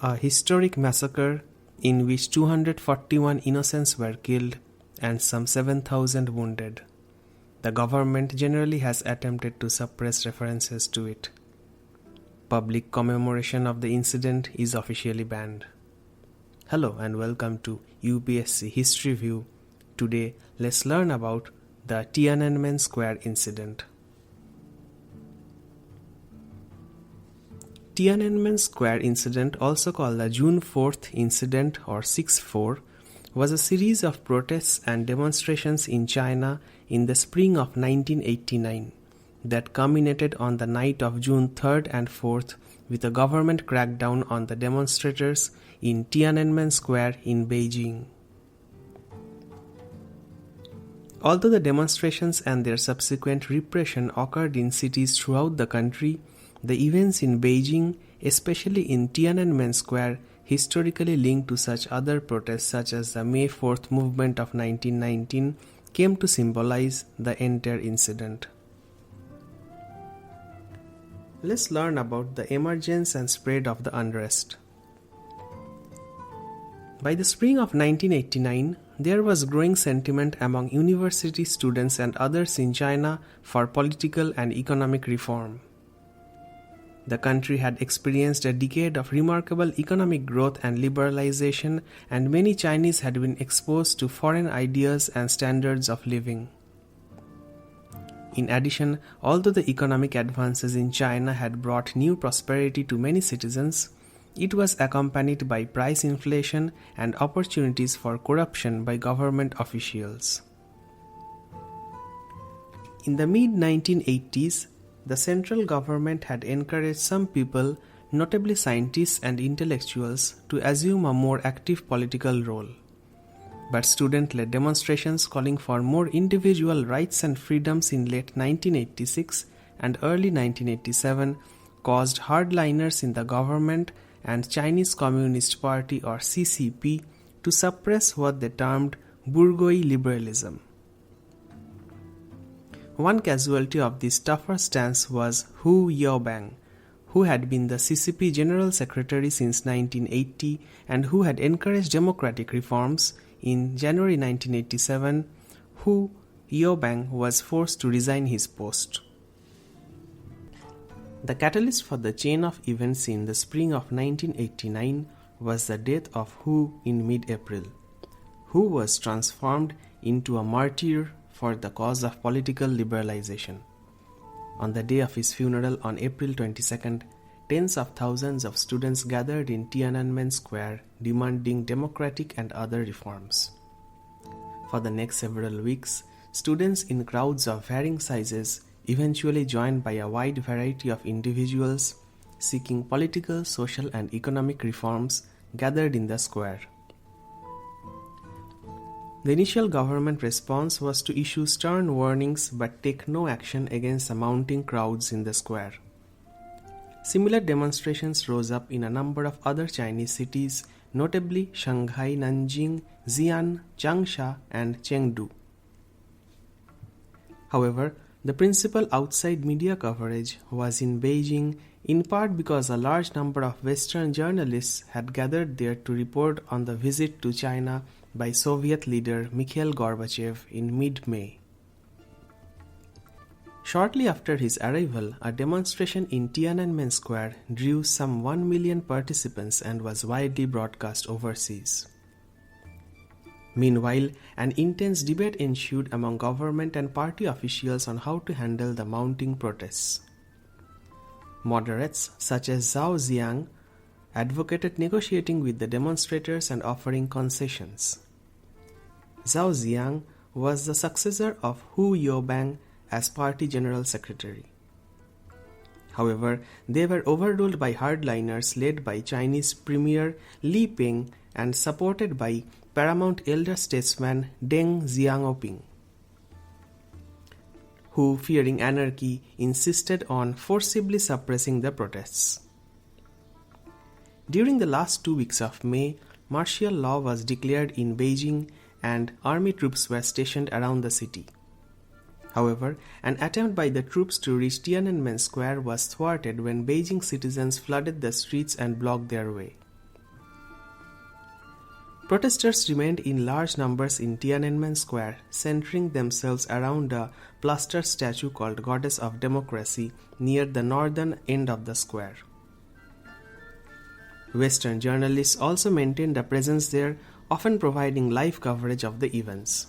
A historic massacre in which 241 innocents were killed and some 7,000 wounded. The government generally has attempted to suppress references to it. Public commemoration of the incident is officially banned. Hello and welcome to UPSC History View. Today, let's learn about the Tiananmen Square Incident. Tiananmen Square Incident, also called the June 4th Incident or 6/4, was a series of protests and demonstrations in China in the spring of 1989 that culminated on the night of June 3rd and 4th with a government crackdown on the demonstrators in Tiananmen Square in Beijing. Although the demonstrations and their subsequent repression occurred in cities throughout the country, the events in Beijing, especially in Tiananmen Square, historically linked to such other protests such as the May 4th movement of 1919, came to symbolize the entire incident. Let's learn about the emergence and spread of the unrest. By the spring of 1989, there was growing sentiment among university students and others in China for political and economic reform. The country had experienced a decade of remarkable economic growth and liberalization, and many Chinese had been exposed to foreign ideas and standards of living. In addition, although the economic advances in China had brought new prosperity to many citizens, it was accompanied by price inflation and opportunities for corruption by government officials. In the mid-1980s, the central government had encouraged some people, notably scientists and intellectuals, to assume a more active political role. But student-led demonstrations calling for more individual rights and freedoms in late 1986 and early 1987 caused hardliners in the government and Chinese Communist Party or CCP to suppress what they termed bourgeois liberalism. One casualty of this tougher stance was Hu Yaobang, who had been the CCP General Secretary since 1980 and who had encouraged democratic reforms. In January 1987, Hu Yaobang was forced to resign his post. The catalyst for the chain of events in the spring of 1989 was the death of Hu in mid-April. Hu was transformed into a martyr for the cause of political liberalization. On the day of his funeral on April 22nd, tens of thousands of students gathered in Tiananmen Square demanding democratic and other reforms. For the next several weeks, students in crowds of varying sizes, eventually joined by a wide variety of individuals seeking political, social, and economic reforms, gathered in the square. The initial government response was to issue stern warnings but take no action against the mounting crowds in the square. Similar demonstrations rose up in a number of other Chinese cities, notably Shanghai, Nanjing, Xi'an, Changsha, and Chengdu. However, the principal outside media coverage was in Beijing, in part because a large number of Western journalists had gathered there to report on the visit to China by Soviet leader Mikhail Gorbachev in mid-May. Shortly after his arrival, a demonstration in Tiananmen Square drew some 1 million participants and was widely broadcast overseas. Meanwhile, an intense debate ensued among government and party officials on how to handle the mounting protests. Moderates such as Zhao Ziyang advocated negotiating with the demonstrators and offering concessions. Zhao Ziyang was the successor of Hu Yaobang as party general secretary. However, they were overruled by hardliners led by Chinese Premier Li Peng and supported by paramount elder statesman Deng Xiaoping, who, fearing anarchy, insisted on forcibly suppressing the protests. During the last 2 weeks of May, martial law was declared in Beijing and army troops were stationed around the city. However, an attempt by the troops to reach Tiananmen Square was thwarted when Beijing citizens flooded the streets and blocked their way. Protesters remained in large numbers in Tiananmen Square, centering themselves around a plaster statue called Goddess of Democracy near the northern end of the square. Western journalists also maintained a presence there, often providing live coverage of the events.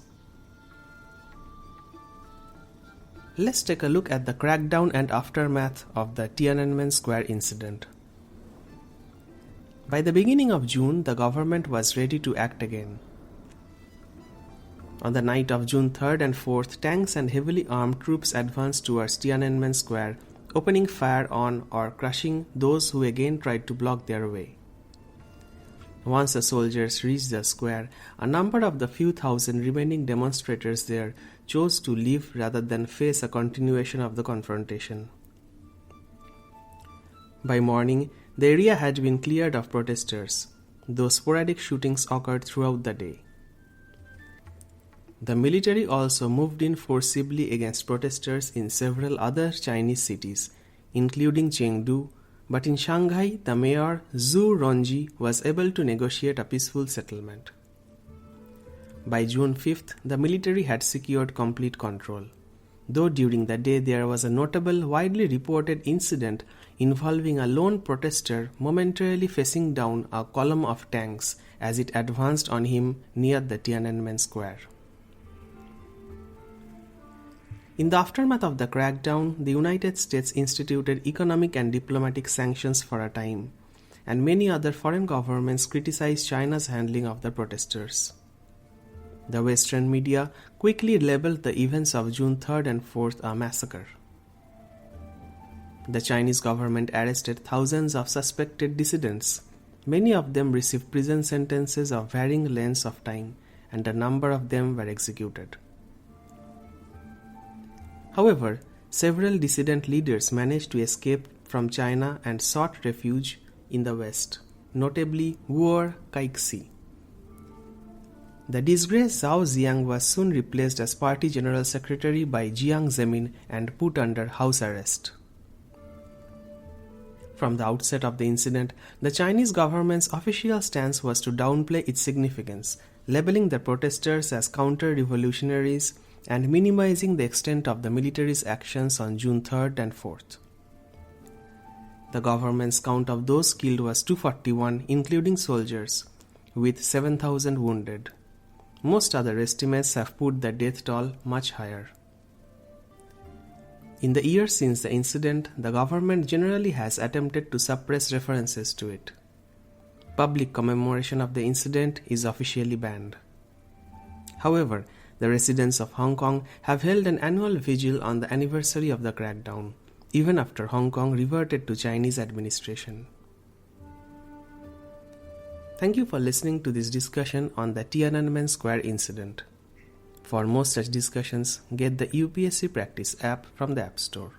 Let's take a look at the crackdown and aftermath of the Tiananmen Square incident. By the beginning of June, the government was ready to act again. On the night of June 3rd and 4th, tanks and heavily armed troops advanced towards Tiananmen Square, opening fire on or crushing those who again tried to block their way. Once the soldiers reached the square, a number of the few thousand remaining demonstrators there chose to leave rather than face a continuation of the confrontation. By morning, the area had been cleared of protesters, though sporadic shootings occurred throughout the day. The military also moved in forcibly against protesters in several other Chinese cities, including Chengdu, but in Shanghai, the mayor Zhu Rongji was able to negotiate a peaceful settlement. By June 5th, the military had secured complete control, though during the day there was a notable, widely reported incident involving a lone protester momentarily facing down a column of tanks as it advanced on him near the Tiananmen Square. In the aftermath of the crackdown, the United States instituted economic and diplomatic sanctions for a time, and many other foreign governments criticized China's handling of the protesters. The Western media quickly labeled the events of June 3rd and 4th a massacre. The Chinese government arrested thousands of suspected dissidents. Many of them received prison sentences of varying lengths of time, and a number of them were executed. However, several dissident leaders managed to escape from China and sought refuge in the West, notably Wu Keixi. The disgraced Zhao Ziyang was soon replaced as party general secretary by Jiang Zemin and put under house arrest. From the outset of the incident, the Chinese government's official stance was to downplay its significance, labeling the protesters as counter-revolutionaries and minimizing the extent of the military's actions on June 3rd and 4th. The government's count of those killed was 241, including soldiers, with 7,000 wounded. Most other estimates have put the death toll much higher. In the years since the incident, the government generally has attempted to suppress references to it. Public commemoration of the incident is officially banned. However, the residents of Hong Kong have held an annual vigil on the anniversary of the crackdown, even after Hong Kong reverted to Chinese administration. Thank you for listening to this discussion on the Tiananmen Square incident. For more such discussions, get the UPSC Practice app from the App Store.